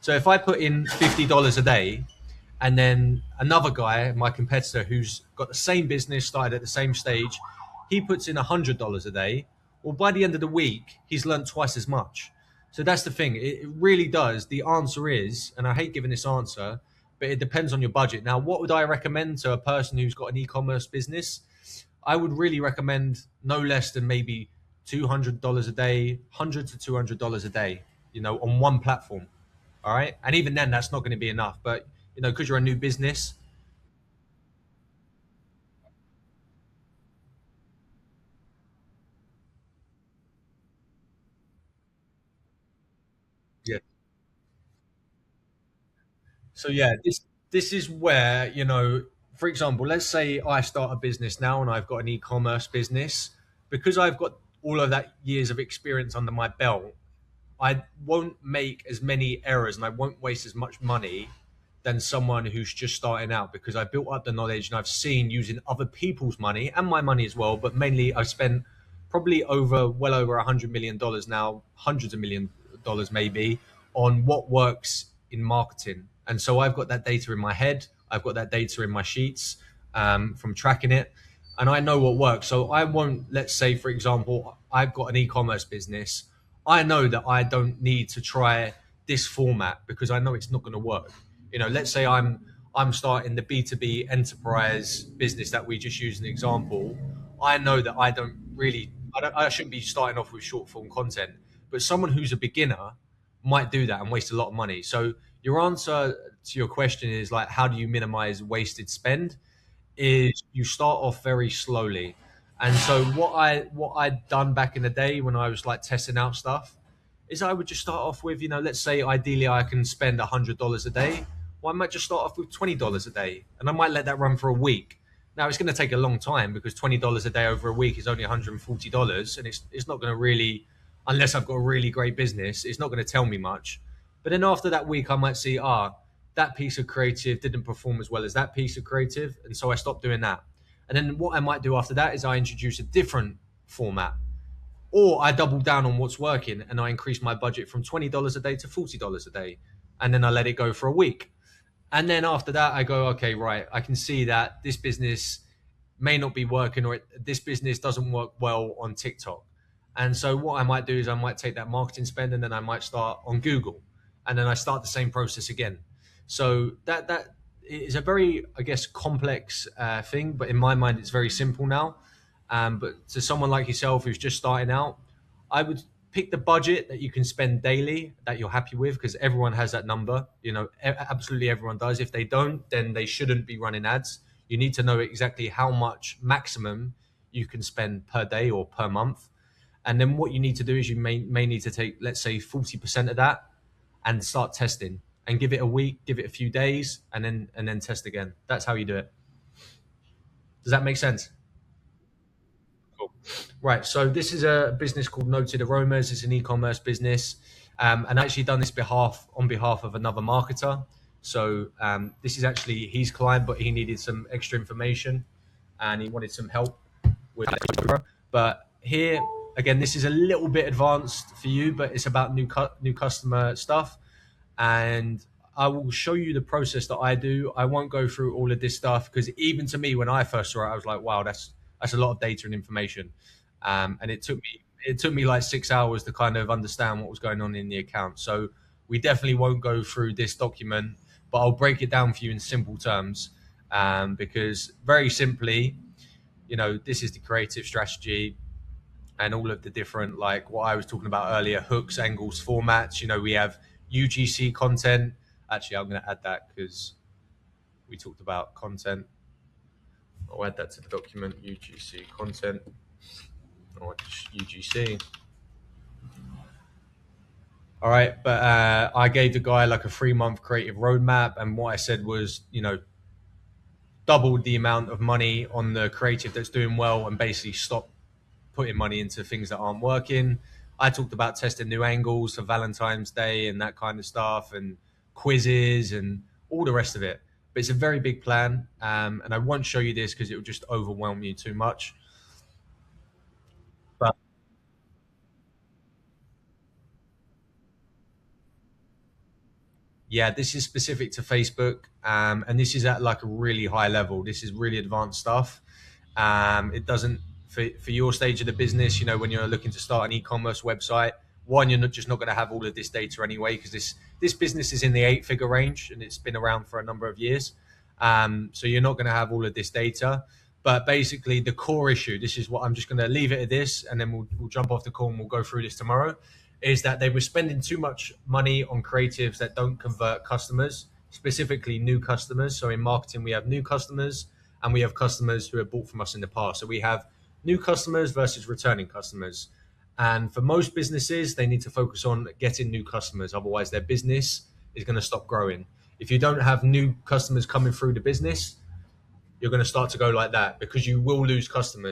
So if I put in $50 a day, and then another guy, my competitor, who's got the same business, started at the same stage, he puts in $100 a day. Well, by the end of the week, he's learned twice as much. So that's the thing. It really does. The answer is, and I hate giving this answer, but it depends on your budget. Now, what would I recommend to a person who's got an e-commerce business? I would really recommend no less than maybe $200 a day, $100 to $200 a day, on one platform. All right. And even then, that's not going to be enough. But, because you're a new business. Yeah. So, yeah, this is where, for example, let's say I start a business now and I've got an e commerce business. Because I've got all of that years of experience under my belt, I won't make as many errors and I won't waste as much money than someone who's just starting out, because I built up the knowledge and I've seen using other people's money and my money as well. But mainly, I've spent probably well over $100 million now, hundreds of $1 million maybe, on what works in marketing. And so I've got that data in my head, I've got that data in my sheets, from tracking it, and I know what works. So I won't, let's say, for example, I've got an e commerce business. I know that I don't need to try this format because I know it's not going to work. Let's say I'm starting the B2B enterprise business that we just used an example. I know that I shouldn't be starting off with short form content, but someone who's a beginner might do that and waste a lot of money. So your answer to your question is, like, how do you minimize wasted spend? Is you start off very slowly. And so what I'd done back in the day when I was like testing out stuff is I would just start off with, let's say ideally I can spend $100 a day. Well, I might just start off with $20 a day, and I might let that run for a week. Now it's going to take a long time because $20 a day over a week is only $140, and it's not going to really, unless I've got a really great business, it's not going to tell me much. But then after that week, I might see, that piece of creative didn't perform as well as that piece of creative, and so I stopped doing that. And then what I might do after that is I introduce a different format, or I double down on what's working and I increase my budget from $20 a day to $40 a day, and then I let it go for a week. And then after that, I go, okay, right, I can see that this business may not be working, or this business doesn't work well on TikTok. And so what I might do is I might take that marketing spend and then I might start on Google, and then I start the same process again. So that is a very, I guess, complex thing, but in my mind, it's very simple now. But to someone like yourself who's just starting out, I would pick the budget that you can spend daily that you're happy with, because everyone has that number. Absolutely everyone does. If they don't, then they shouldn't be running ads. You need to know exactly how much maximum you can spend per day or per month. And then what you need to do is you may need to take, let's say, 40% of that and start testing, and give it a week, give it a few days, and then test again. That's how you do it. Does that make sense? Cool. Right. So this is a business called Noted Aromas. It's an e-commerce business, and I actually done this on behalf of another marketer. So this is actually his client, but he needed some extra information, and he wanted some help with it. But here again, this is a little bit advanced for you, but it's about new customer stuff, and I will show you the process that I do. I won't go through all of this stuff because even to me, when I first saw it, I was like, "Wow, that's a lot of data and information," and it took me like 6 hours to kind of understand what was going on in the account. So we definitely won't go through this document, but I'll break it down for you in simple terms, because very simply, this is the creative strategy and all of the different, like what I was talking about earlier, hooks, angles, formats. We have UGC content. Actually, I'm going to add that because we talked about content. I'll add that to the document, UGC content, or just UGC. All right, but I gave the guy like a 3 month creative roadmap, and what I said was, double the amount of money on the creative that's doing well, and basically stop putting money into things that aren't working. I talked about testing new angles for Valentine's Day and that kind of stuff, and quizzes and all the rest of it. But it's a very big plan, and I won't show you this because it will just overwhelm you too much. But, Yeah, this is specific to Facebook, and this is at like a really high level. This is really advanced stuff. It doesn't for your stage of the business. You know, when you're looking to start an e-commerce website, one, you're not going to have all of this data anyway, because this business is in the eight-figure range and it's been around for a number of years. So you're not going to have all of this data. But basically, the core issue, this is what I'm just going to leave it at this, and then we'll jump off the call and we'll go through this tomorrow, is that they were spending too much money on creatives that don't convert customers, specifically new customers. So in marketing, we have new customers and we have customers who have bought from us in the past. So we have new customers versus returning customers. And for most businesses, they need to focus on getting new customers. Otherwise, their business is going to stop growing. If you don't have new customers coming through the business, you're going to start to go like that, because you will lose customers.